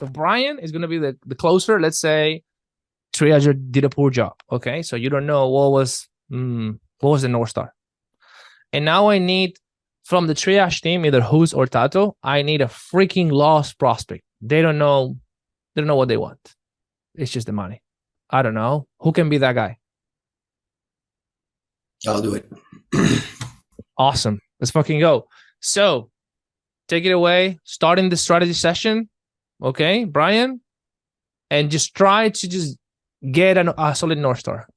So Brian is going to be the closer. Let's say triage did a poor job. Okay, so you don't know what was the North Star. And now I need from the triage team, either Who's or Tato, I need a freaking lost prospect. They don't know what they want. It's just the money. I don't know. Who can be that guy? I'll do it. Awesome. Let's fucking go. So take it away. Starting the strategy session. Okay, Brian. And just try to just get a solid North Star.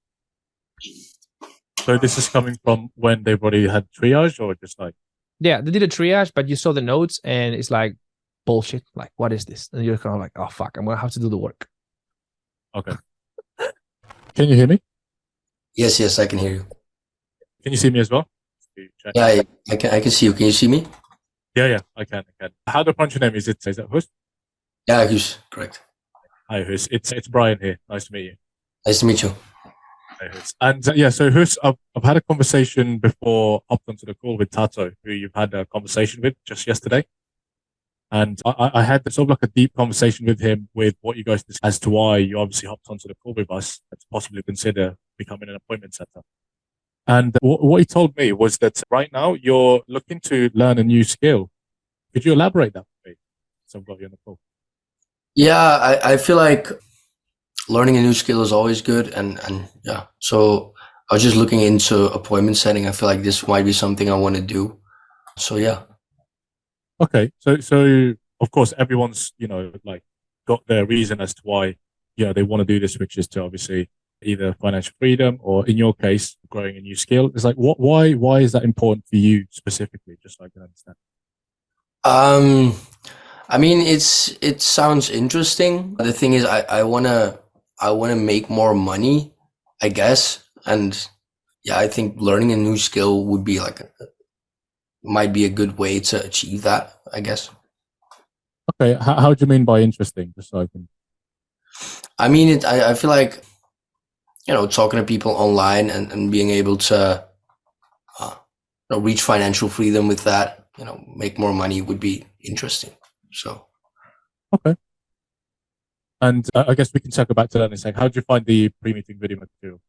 So this is coming from when they've already had triage, or just like? Yeah, they did a triage, but you saw the notes and it's like bullshit. Like, what is this? And you're kind of like, oh, fuck, I'm going to have to do the work. Okay. Can you hear me? Yes, I can hear you. Can you see me as well? Yeah, I can see you. Can you see me? Yeah, I can. How do I pronounce your name? Is that Hus? Yeah, Hus, correct. Hi, Hus. It's Brian here. Nice to meet you. Nice to meet you. Hi, Hus. And so Hus, I've had a conversation before up onto the call with Tato, who you've had a conversation with just yesterday. And I had sort of like a deep conversation with him with what you guys discussed as to why you obviously hopped onto the call with us to possibly consider becoming an appointment setter. And what he told me was that right now you're looking to learn a new skill. Could you elaborate that for me? So I've got you on the call. Yeah, I feel like learning a new skill is always good. And yeah, so I was just looking into appointment setting. I feel like this might be something I want to do. So yeah. Okay, so of course everyone's like got their reason as to why they want to do this, which is to obviously either financial freedom or in your case growing a new skill. It's like why is that important for you specifically? Just so I can understand. I mean it sounds interesting. The thing is I wanna make more money, I guess, and yeah, I think learning a new skill would be might be a good way to achieve that, I guess. Okay, how do you mean by interesting? Just so I can. I mean, I feel like, talking to people online and being able to reach financial freedom with that, make more money would be interesting. So. Okay. And I guess we can circle back to that in a second. How did you find the pre-meeting video material?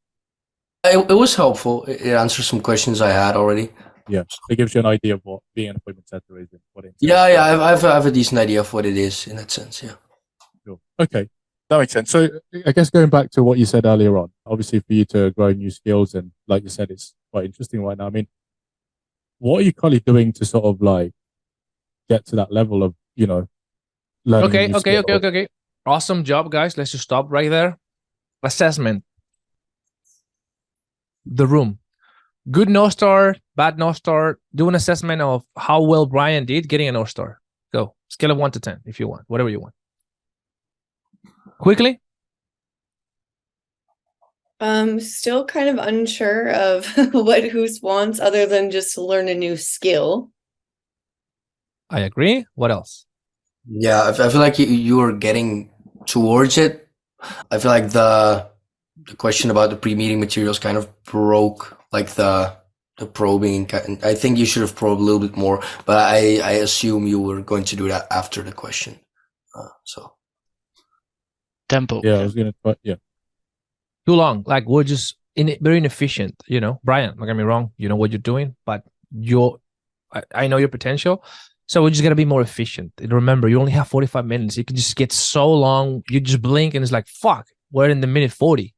It was helpful. It answered some questions I had already. Yeah, it gives you an idea of what being an appointment setter is and what it entails. Yeah, I have a decent idea of what it is in that sense. Yeah. Sure. Okay, that makes sense. So I guess going back to what you said earlier on, obviously for you to grow new skills, and like you said, it's quite interesting right now. I mean, what are you currently doing to sort of like get to that level of learning? Okay. Awesome job, guys. Let's just stop right there. Assessment. The room. Good North Star, bad North Star. Do an assessment of how well Brian did getting a North Star. Go. Scale of 1 to 10 if you want. Whatever you want. Quickly. Still kind of unsure of what Who's wants other than just to learn a new skill. I agree. What else? Yeah, I feel like you are getting towards it. I feel like the question about the pre-meeting materials kind of broke like the probing. I think you should have probed a little bit more, but I assume you were going to do that after the question. So tempo. Yeah, I was gonna. Yeah. Too long. Like we're just very inefficient. Brian. Don't get me wrong. You know what you're doing, but I know your potential. So we're just gonna be more efficient. And remember, you only have 45 minutes. You can just get so long. You just blink and it's like, fuck, we're in the minute 40,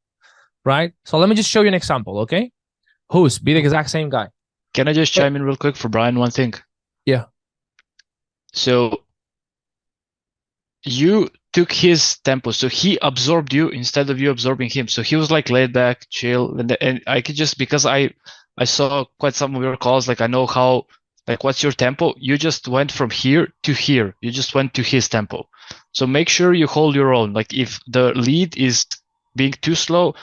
right? So let me just show you an example, okay? Who's be the exact same guy? Can I just chime in real quick for Brian one thing? Yeah. So you took his tempo, so he absorbed you instead of you absorbing him. So he was like laid back, chill, and I could just, because I saw quite some of your calls, like I know how, like what's your tempo. You just went from here to here. You just went to his tempo. So make sure you hold your own. Like if the lead is being too slow,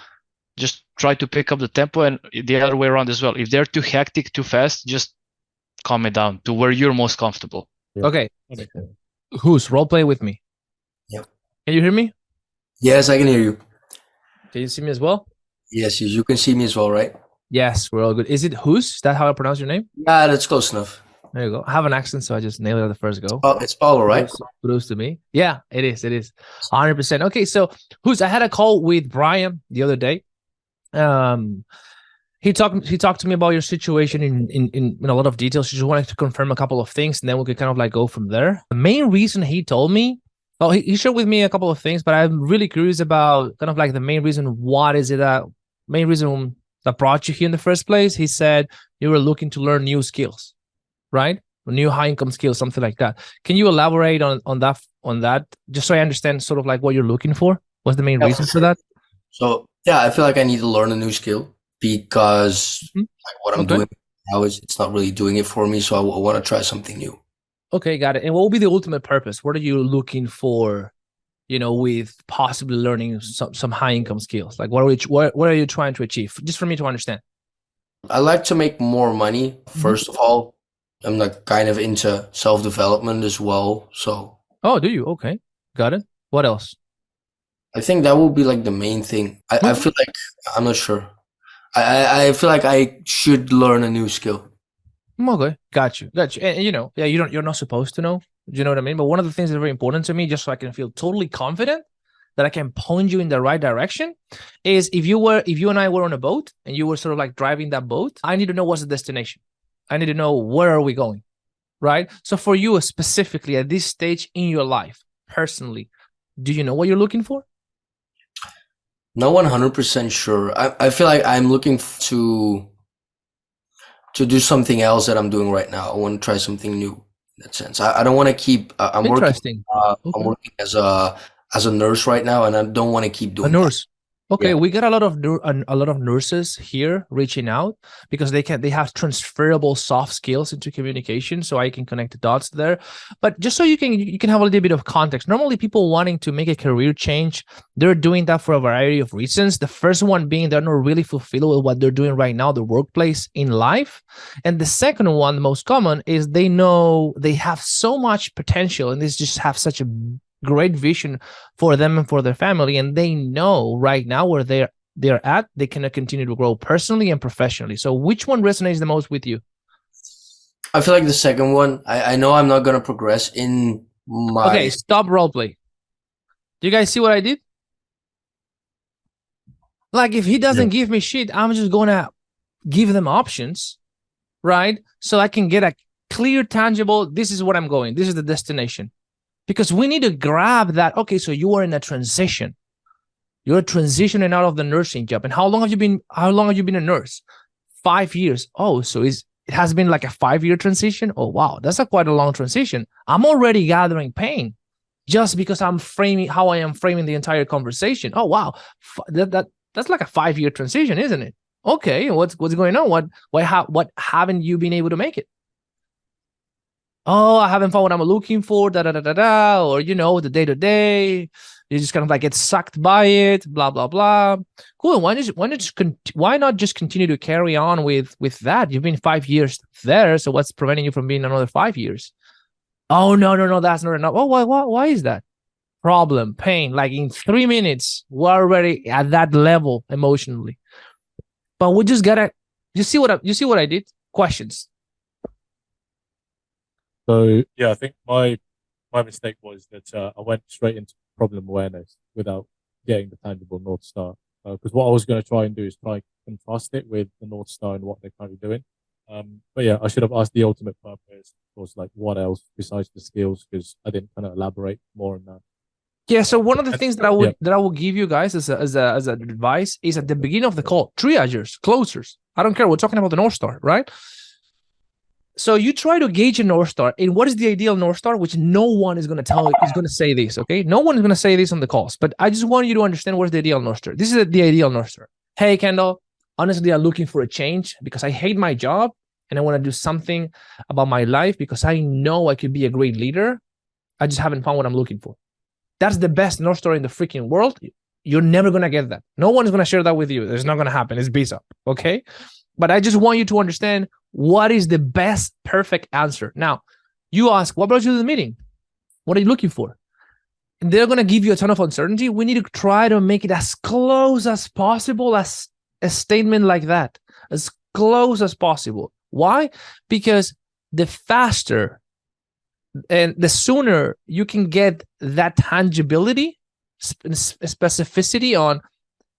just try to pick up the tempo, and the other way around as well. If they're too hectic, too fast, just calm it down to where you're most comfortable. Yeah. Okay. Who's role play with me? Yeah. Can you hear me? Yes, I can hear you. Can you see me as well? Yes, you can see me as well, right? Yes, we're all good. Is it Who's? Is that how I pronounce your name? Yeah, that's close enough. There you go. I have an accent, so I just nailed it at the first go. Oh, it's Paulo, right? Kudos to me. Yeah, it is. It is 100%. Okay, so I had a call with Brian the other day. He talked to me about your situation in a lot of details. He just wanted to confirm a couple of things, and then we could kind of like go from there. The main reason he told me, well, he shared with me a couple of things, but I'm really curious about kind of like the main reason. What is it main reason that brought you here in the first place? He said you were looking to learn new skills, right? New high income skills, something like that. Can you elaborate on that, just so I understand sort of like what you're looking for? What's the main reason for that? So yeah, I feel like I need to learn a new skill because like what I'm doing now it's not really doing it for me. So I want to try something new. Okay, got it. And what will be the ultimate purpose? What are you looking for, with possibly learning some high income skills? Like what are you trying to achieve? Just for me to understand. I like to make more money, first of all. I'm like kind of into self-development as well. So oh, do you? Okay, got it. What else? I think that will be like the main thing. I feel like I'm not sure. I feel like I should learn a new skill. Okay, got you. And you're not supposed to know. Do you know what I mean? But one of the things that's very important to me, just so I can feel totally confident that I can point you in the right direction, is if you and I were on a boat and you were sort of like driving that boat, I need to know what's the destination. I need to know where are we going, right? So for you specifically at this stage in your life, personally, do you know what you're looking for? Not 100% sure. I feel like I'm looking to do something else that I'm doing right now. I want to try something new in that sense. I don't want to keep. I'm Interesting. Working. I'm working as a nurse right now, and I don't want to keep doing a nurse. That. Okay, yeah. We got a lot of nurses here reaching out because they have transferable soft skills into communication, so I can connect the dots there. But just so you can have a little bit of context. Normally, people wanting to make a career change, they're doing that for a variety of reasons. The first one being they're not really fulfilled with what they're doing right now, the workplace in life, and the second one, the most common, is they know they have so much potential and they just have such a great vision for them and for their family, and they know right now where they're at, they cannot continue to grow personally and professionally. So which one resonates the most with you? I feel like the second one. I know I'm not gonna progress in my. Okay, stop roleplay. Do you guys see what I did? Like if he doesn't give me shit, I'm just gonna give them options, right? So I can get a clear, tangible, this is what I'm going, this is the destination. Because we need to grab that. Okay, so you are in a transition. You're transitioning out of the nursing job. And how long have you been a nurse? 5 years. Oh, so it has been like a 5-year transition. Oh, wow, that's quite a long transition. I'm already gathering pain just because I'm framing how I am framing the entire conversation. Oh, wow, that's like a 5-year transition, isn't it? Okay, what's going on? What haven't you been able to make it? Oh, I haven't found what I'm looking for, or the day-to-day, you just kind of like get sucked by it, blah, blah, blah. Cool. Why not just continue to carry on with that? You've been 5 years there, so what's preventing you from being another 5 years? Oh, no, that's not enough. Oh, why is that? Problem, pain, like in 3 minutes, we're already at that level emotionally. But we just gotta, you see what I did? Questions. So yeah, I think my mistake was that I went straight into problem awareness without getting the tangible North Star. Because what I was going to try and do is try and contrast it with the North Star and what they're currently doing. But yeah, I should have asked the ultimate purpose. Was like what else besides the skills? Because I didn't kind of elaborate more on that. Yeah. So one of the things that I will give you guys as advice is at the beginning of the call, triagers, closers. I don't care. We're talking about the North Star, right? So you try to gauge a North Star, and what is the ideal North Star, which no one is going to say this, okay? No one is going to say this on the calls, but I just want you to understand what's the ideal North Star. This is the ideal North Star. Hey, Kendall, honestly, I'm looking for a change because I hate my job and I want to do something about my life because I know I could be a great leader. I just haven't found what I'm looking for. That's the best North Star in the freaking world. You're never going to get that. No one is going to share that with you. It's not going to happen. It's BSAP, okay? But I just want you to understand what is the best perfect answer. Now, you ask, what brought you to the meeting? What are you looking for? And they're going to give you a ton of uncertainty. We need to try to make it as close as possible as a statement like that, as close as possible. Why? Because the faster and the sooner you can get that tangibility, specificity on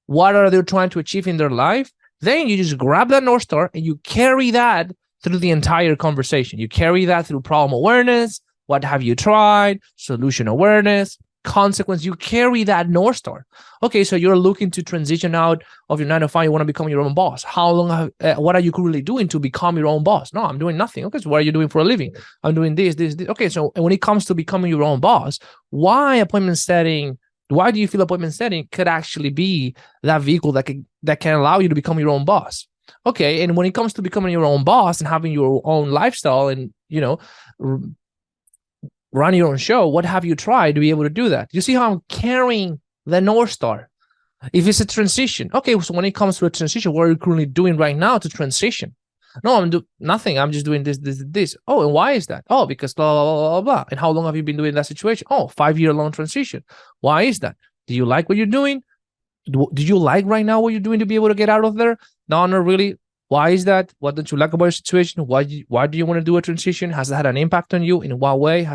what are they trying to achieve in their life, then you just grab that North Star and you carry that through the entire conversation. You carry that through problem awareness, what have you tried, solution awareness, consequence. You carry that North Star. Okay, so you're looking to transition out of your 9 to 5. You want to become your own boss. How long? What are you currently doing to become your own boss? No, I'm doing nothing. Okay, so what are you doing for a living? I'm doing this. Okay, so when it comes to becoming your own boss, why appointment setting? Why do you feel appointment setting could actually be that vehicle that can allow you to become your own boss? Okay, and when it comes to becoming your own boss and having your own lifestyle and run your own show, what have you tried to be able to do that? You see how I'm carrying the North Star? If it's a transition, okay, so when it comes to a transition, what are you currently doing right now to transition? No, I'm doing nothing. I'm just doing this. Oh, and why is that? Oh, because blah, blah, blah, blah, blah. And how long have you been doing that situation? Oh, 5-year long transition. Why is that? Do you like what you're doing? Do you like right now what you're doing to be able to get out of there? No, not really. Why is that? What don't you like about your situation? Why do you want to do a transition? Has that had an impact on you? In what way?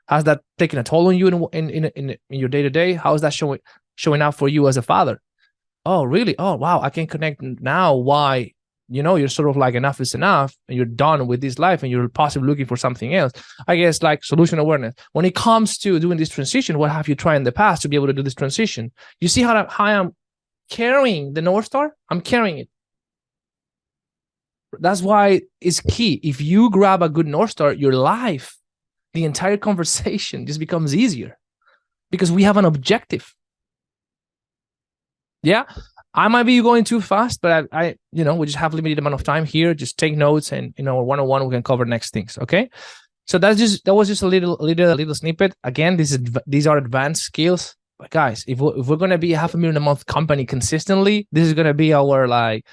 Has that taken a toll on you in your day-to-day? How is that showing out for you as a father? Oh, really? Oh, wow. I can connect now why, you're sort of like enough is enough and you're done with this life and you're possibly looking for something else. I guess like solution awareness. When it comes to doing this transition, what have you tried in the past to be able to do this transition? You see how I'm carrying the North Star? I'm carrying it. That's why it's key. If you grab a good North Star, your life, the entire conversation just becomes easier because we have an objective. Yeah, I might be going too fast, but I we just have limited amount of time here. Just take notes, and one-on-one we can cover next things. Okay, so that was just a little snippet. Again, these are advanced skills, but guys, if we're gonna be a $500,000 a month company consistently, this is gonna be our like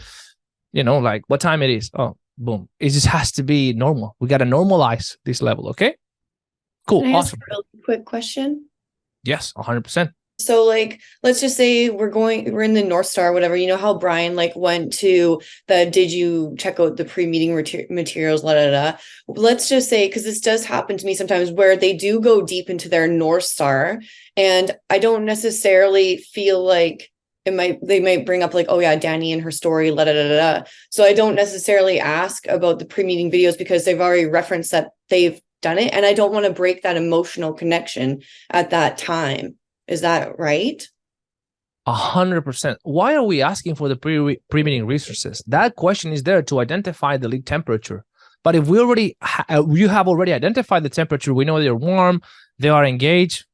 what time it is. Oh, boom! It just has to be normal. We gotta normalize this level. Okay. Cool. Can I ask awesome. a really quick question? Yes, 100%. So let's just say we're in the North Star, whatever, how Brian went to did you check out the pre-meeting materials, let's just say, because this does happen to me sometimes where they do go deep into their North Star and I don't necessarily feel like they might bring up oh yeah, Danny and her story, So I don't necessarily ask about the pre-meeting videos because they've already referenced that they've done it. And I don't want to break that emotional connection at that time. Is that right? 100%. Why are we asking for the pre-meeting resources? That question is there to identify the lead temperature. But if we already you have already identified the temperature, we know they're warm, they are engaged,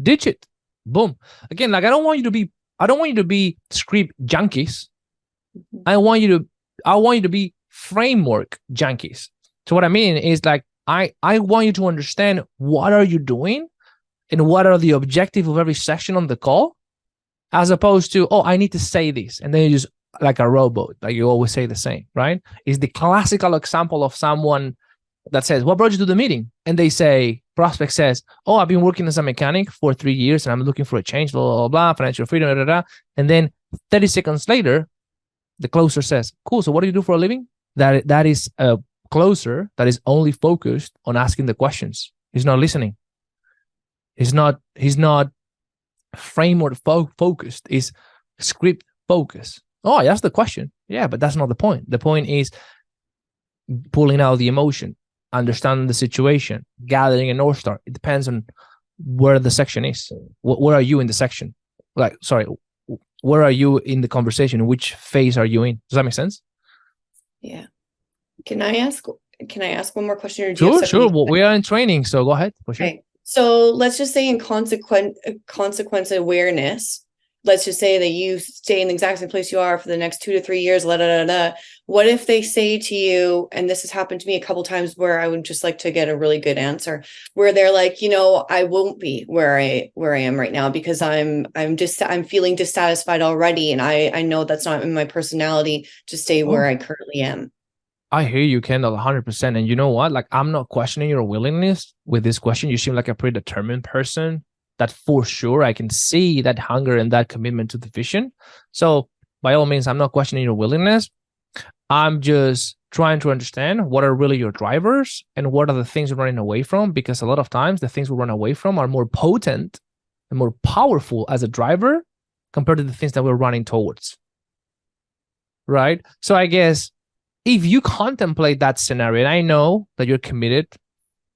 ditch it. Boom. Again, I don't want you to be script junkies. I want you to be framework junkies. So what I mean is I want you to understand what are you doing and what are the objective of every section on the call, as opposed to, oh, I need to say this. And then you just like a robot, you always say the same, right? Is the classical example of someone that says, what brought you to the meeting? And they say, prospect says, oh, I've been working as a mechanic for 3 years and I'm looking for a change, blah, blah, blah, financial freedom, blah, blah, blah. And then 30 seconds later, the closer says, cool, so what do you do for a living? That is a closer that is only focused on asking the questions. He's not listening. He's not framework focused. He's script focused. Oh, I asked the question. Yeah, but that's not the point. The point is pulling out the emotion, understanding the situation, gathering a North Star. It depends on where the section is. Where are you in the section? Where are you in the conversation? Which phase are you in? Does that make sense? Yeah. Can I ask one more question? Or do sure. Well, we are in training, so go ahead. For sure. Okay. So let's just say in consequence awareness, let's just say that you stay in the exact same place you are for the next 2 to 3 years, What if they say to you, and this has happened to me a couple of times where I would just like to get a really good answer, where they're like, I won't be where I am right now because I'm feeling dissatisfied already. And I know that's not in my personality to stay where I currently am. I hear you, Kendall, 100%. And you know what? I'm not questioning your willingness with this question. You seem like a pretty determined person that for sure I can see that hunger and that commitment to the vision. So by all means, I'm not questioning your willingness. I'm just trying to understand what are really your drivers and what are the things you're running away from, because a lot of times the things we run away from are more potent and more powerful as a driver compared to the things that we're running towards. Right? So I guess if you contemplate that scenario, and I know that you're committed,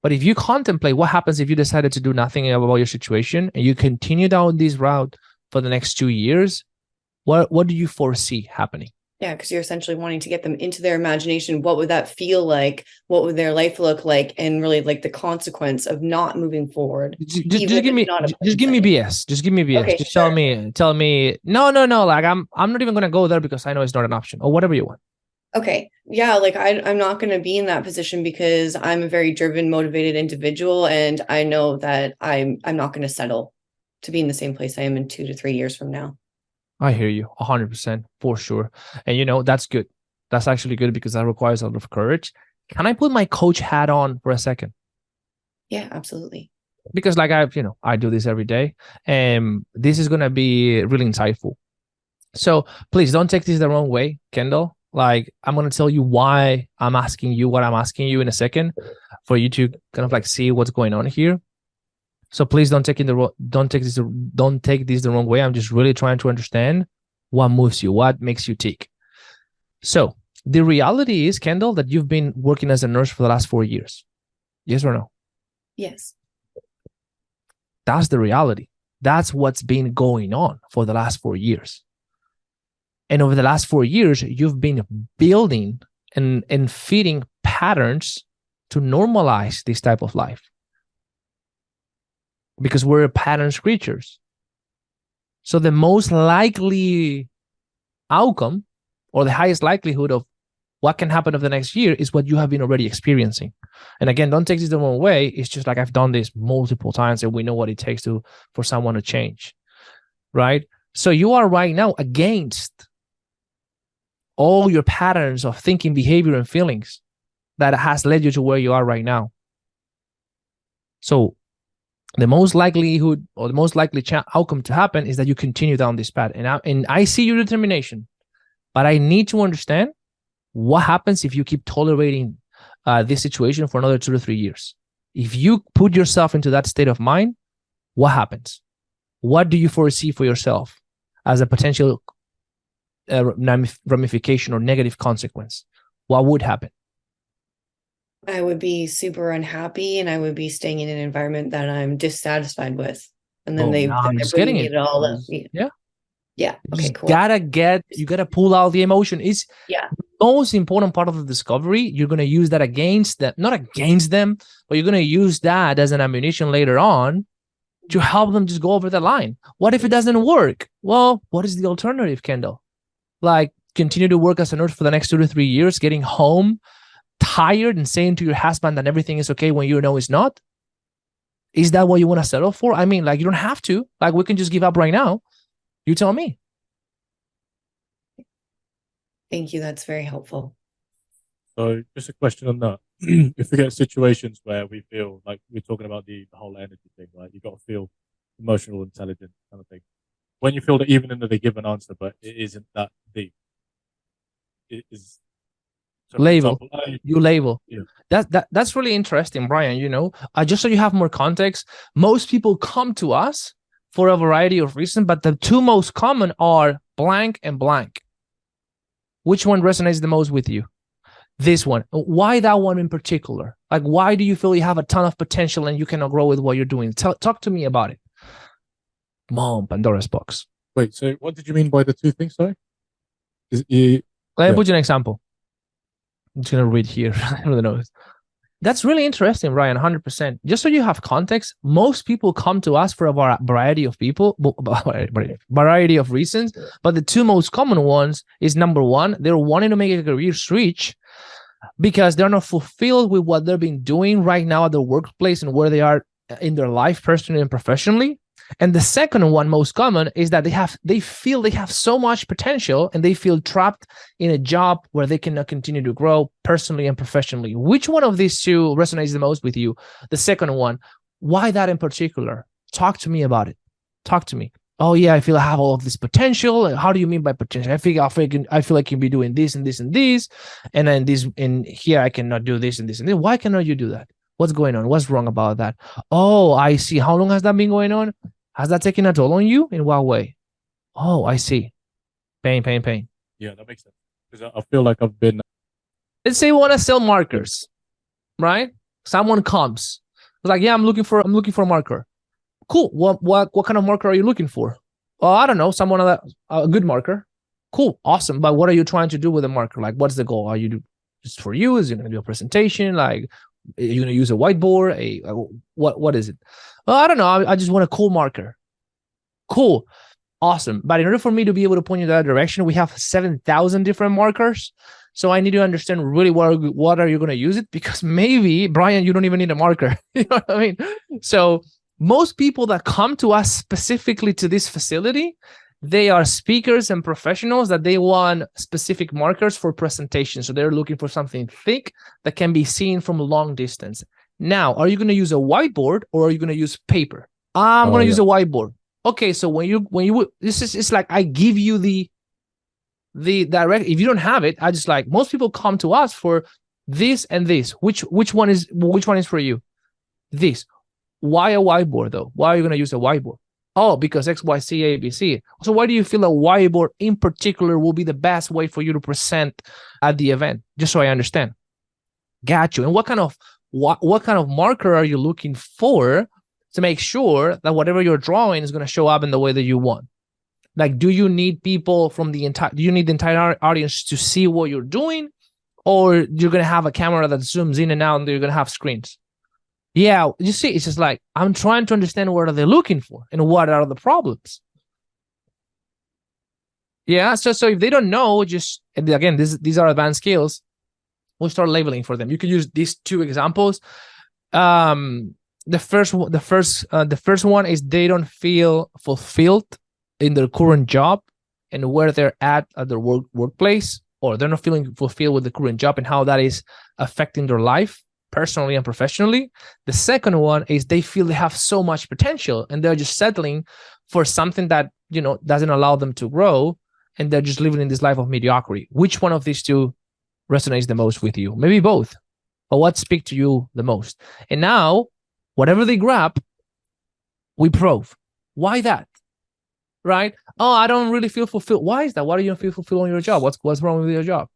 but if you contemplate what happens if you decided to do nothing about your situation and you continue down this route for the next 2 years, what do you foresee happening? Yeah, because you're essentially wanting to get them into their imagination. What would that feel like? What would their life look like? And really like the consequence of not moving forward. Just give me BS. Just give me BS. Okay, just sure. tell me no. Like I'm not even gonna go there because I know it's not an option, or whatever you want. Okay. Yeah, like I'm not going to be in that position because I'm a very driven, motivated individual, and I know that I'm not going to settle to be in the same place I am in 2 to 3 years from now. I hear you 100% for sure. And that's good. That's actually good because that requires a lot of courage. Can I put my coach hat on for a second? Yeah, absolutely. Because like I do this every day, and this is going to be really insightful. So please don't take this the wrong way, Kendall. Like, I'm going to tell you why I'm asking you what I'm asking you in a second for you to kind of like see what's going on here. So please don't take this the wrong way. I'm just really trying to understand what moves you, what makes you tick. So the reality is, Kendall, that you've been working as a nurse for the last 4 years. Yes or no? Yes. That's the reality. That's what's been going on for the last 4 years. And over the last 4 years, you've been building and feeding patterns to normalize this type of life. Because we're patterns creatures. So the most likely outcome, or the highest likelihood of what can happen over the next year, is what you have been already experiencing. And again, don't take this the wrong way. It's just like I've done this multiple times and we know what it takes for someone to change. Right? So you are right now against all your patterns of thinking, behavior, and feelings that has led you to where you are right now. So the most likelihood or the most likely outcome to happen is that you continue down this path. And I see your determination, but I need to understand what happens if you keep tolerating this situation for another 2 to 3 years. If you put yourself into that state of mind, what happens? What do you foresee for yourself as a potential ramification or negative consequence? What would happen? I would be super unhappy, and I would be staying in an environment that I'm dissatisfied with. And then I'm just getting it all up. Yeah. Yeah. Okay, cool. You gotta pull out the emotion. It's the most important part of the discovery. You're gonna use that against them, not against them, but you're gonna use that as an ammunition later on to help them just go over the line. What if it doesn't work? Well, what is the alternative, Kendall? Like, continue to work as a nurse for the next 2 to 3 years, getting home tired and saying to your husband that everything is okay when you know it's not? Is that what you want to settle for? I mean, like, you don't have to. Like, we can just give up right now. You tell me. Thank you. That's very helpful. So just a question on that. If we get situations where we feel like we're talking about the whole energy thing, right? You've got to feel emotional, intelligent kind of thing. When you feel that even in the given answer, but it isn't that deep, it is. So label. Example, you label. Yeah. That's really interesting, Brian. Just so you have more context, most people come to us for a variety of reasons, but the two most common are blank and blank. Which one resonates the most with you? This one. Why that one in particular? Like, why do you feel you have a ton of potential and you cannot grow with what you're doing? Talk to me about it. Mom, Pandora's box. Wait, so what did you mean by the two things, sorry? Let me put you an example. I'm just going to read here. I don't know. That's really interesting, Ryan, 100%. Just so you have context, most people come to us for a variety of variety of reasons, but the two most common ones is, number one, they're wanting to make a career switch because they're not fulfilled with what they've been doing right now at their workplace and where they are in their life, personally and professionally. And the second one, most common, is that they feel they have so much potential and they feel trapped in a job where they cannot continue to grow personally and professionally. Which one of these two resonates the most with you? The second one. Why that in particular? Talk to me about it. Talk to me. Oh yeah, I feel I have all of this potential. How do you mean by potential? I feel I can be doing this and this and this, and then this in here I cannot do this and this and this. Why cannot you do that? What's going on? What's wrong about that? Oh, I see. How long has that been going on? Has that taken a toll on you? In what way? Oh, I see. Pain. Yeah, that makes sense. Because I feel like I've been. Let's say we want to sell markers, right? Someone comes, like, yeah, I'm looking for a marker. Cool. What kind of marker are you looking for? Oh, I don't know. A good marker. Cool. Awesome. But what are you trying to do with a marker? Like, what's the goal? Are you just for you? Is you going to do a presentation? Like, are you going to use a whiteboard? What is it? Oh, I don't know. I just want a cool marker. Cool. Awesome. But in order for me to be able to point you in that direction, we have 7,000 different markers. So I need to understand really what are you going to use it? Because maybe, Brian, you don't even need a marker. You know what I mean? So most people that come to us specifically to this facility, they are speakers and professionals that they want specific markers for presentation. So they're looking for something thick that can be seen from a long distance. Now, are you going to use a whiteboard or are you going to use paper? I'm going to use a whiteboard. Okay, so it's like I give you the direct. If you don't have it, I just like most people come to us for this and this. Which one is for you? This. Why a whiteboard though? Why are you going to use a whiteboard? Oh, because X, Y, C, A, B, C. So why do you feel a whiteboard in particular will be the best way for you to present at the event? Just so I understand. Got you. And what kind of marker are you looking for to make sure that whatever you're drawing is going to show up in the way that you want? Like, do you need people do you need the entire audience to see what you're doing? Or you're going to have a camera that zooms in and out and you're going to have screens? Yeah, you see, it's just like, I'm trying to understand what are they looking for and what are the problems. Yeah, so if they don't know, and again, these are advanced skills, we'll start labeling for them. You can use these two examples. The first one is they don't feel fulfilled in their current job and where they're at their workplace, or they're not feeling fulfilled with the current job and how that is affecting their life personally and professionally. The second one is they feel they have so much potential and they're just settling for something that, doesn't allow them to grow, and they're just living in this life of mediocrity. Which one of these two resonates the most with you? Maybe both, but what speaks to you the most? And now, whatever they grab, we probe. Why that? Right? Oh, I don't really feel fulfilled. Why is that? Why do you feel fulfilled on your job? What's wrong with your job?